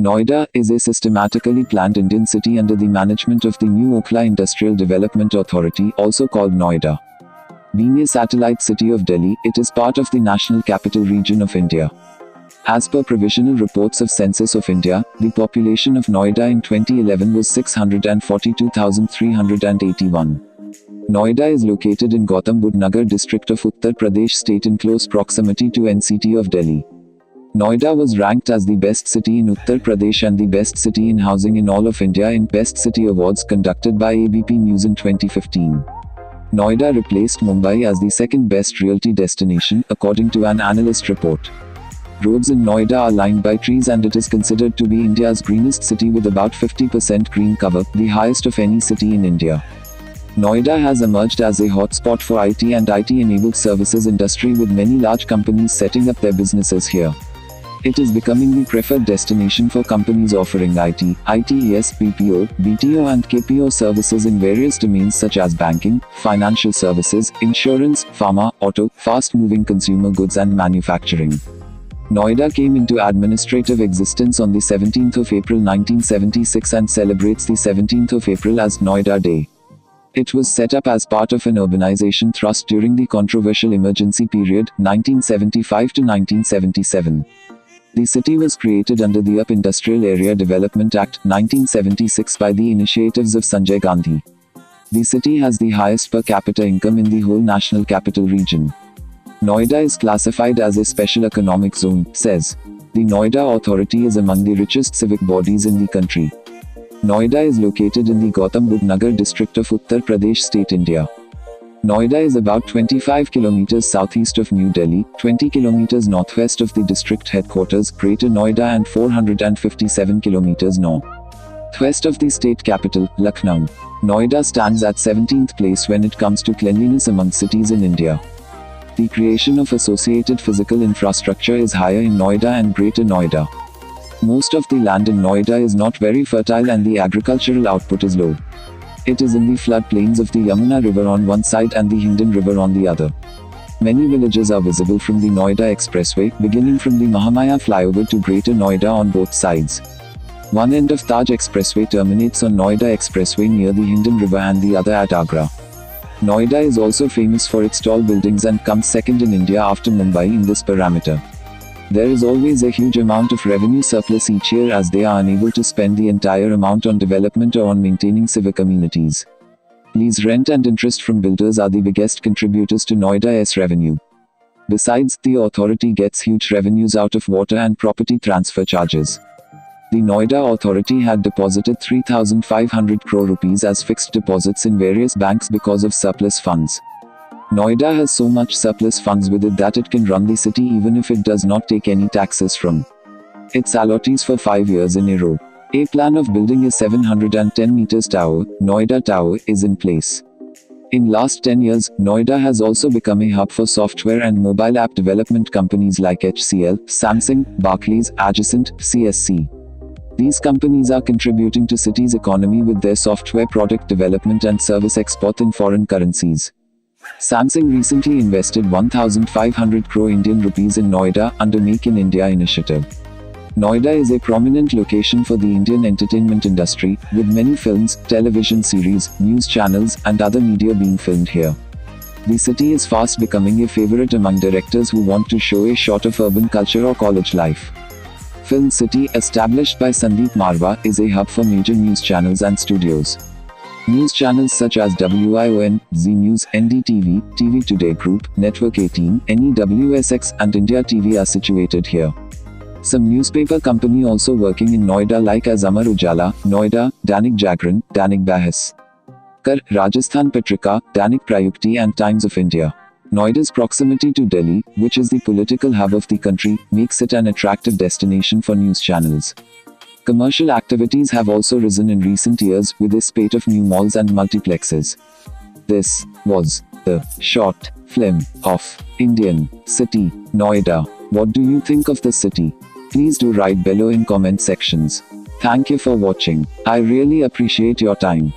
Noida is a systematically planned Indian city under the management of the New Okhla Industrial Development Authority, also called Noida. Being a satellite city of Delhi, it is part of the National Capital Region of India. As per provisional reports of Census of India, the population of Noida in 2011 was 642,381. Noida is located in Gautam Budh Nagar district of Uttar Pradesh state in close proximity to NCT of Delhi. Noida was ranked as the best city in Uttar Pradesh and the best city in housing in all of India in Best City Awards conducted by ABP News in 2015. Noida replaced Mumbai as the second best realty destination, according to an analyst report. Roads in Noida are lined by trees and it is considered to be India's greenest city with about 50% green cover, the highest of any city in India. Noida has emerged as a hotspot for IT and IT-enabled services industry with many large companies setting up their businesses here. It is becoming the preferred destination for companies offering IT, ITES, BPO, BTO and KPO services in various domains such as banking, financial services, insurance, pharma, auto, fast-moving consumer goods and manufacturing. Noida came into administrative existence on the 17th of April 1976 and celebrates the 17th of April as Noida Day. It was set up as part of an urbanization thrust during the controversial emergency period, 1975 to 1977. The city was created under the UP Industrial Area Development Act, 1976 by the initiatives of Sanjay Gandhi. The city has the highest per capita income in the whole National Capital Region. Noida is classified as a special economic zone, says. The Noida Authority is among the richest civic bodies in the country. Noida is located in the Gautam Budh Nagar district of Uttar Pradesh state, India. Noida is about 25 kilometers southeast of New Delhi, 20 kilometers northwest of the district headquarters, Greater Noida and 457 kilometers northwest of the state capital, Lucknow. Noida stands at 17th place when it comes to cleanliness among cities in India. The creation of associated physical infrastructure is higher in Noida and Greater Noida. Most of the land in Noida is not very fertile and the agricultural output is low. It is in the floodplains of the Yamuna River on one side and the Hindon River on the other. Many villages are visible from the Noida Expressway, beginning from the Mahamaya flyover to Greater Noida on both sides. One end of Taj Expressway terminates on Noida Expressway near the Hindon River and the other at Agra. Noida is also famous for its tall buildings and comes second in India after Mumbai in this parameter. There is always a huge amount of revenue surplus each year as they are unable to spend the entire amount on development or on maintaining civic amenities. Lease rent and interest from builders are the biggest contributors to Noida's revenue. Besides, the authority gets huge revenues out of water and property transfer charges. The Noida Authority had deposited 3,500 crore rupees as fixed deposits in various banks because of surplus funds. Noida has so much surplus funds with it that it can run the city even if it does not take any taxes from its allottees for 5 years in a row. A plan of building a 710 meters tower, Noida Tower, is in place. In last 10 years, Noida has also become a hub for software and mobile app development companies like HCL, Samsung, Barclays, Adjacent, CSC. These companies are contributing to city's economy with their software product development and service export in foreign currencies. Samsung recently invested 1,500 crore Indian rupees in Noida under Make in India initiative. Noida is a prominent location for the Indian entertainment industry, with many films, television series, news channels, and other media being filmed here. The city is fast becoming a favorite among directors who want to show a shot of urban culture or college life. Film City, established by Sandeep Marwa, is a hub for major news channels and studios. News channels such as WION, Zee News, NDTV, TV Today Group, Network 18, NEWSX, and India TV are situated here. Some newspaper company also working in Noida like as Amar Ujala, Noida, Dainik Jagran, Dainik Bhaskar, Rajasthan Patrika, Dainik Prayukti and Times of India. Noida's proximity to Delhi, which is the political hub of the country, makes it an attractive destination for news channels. Commercial activities have also risen in recent years, with a spate of new malls and multiplexes. This was the short film of Indian city, Noida. What do you think of the city? Please do write below in comment sections. Thank you for watching. I really appreciate your time.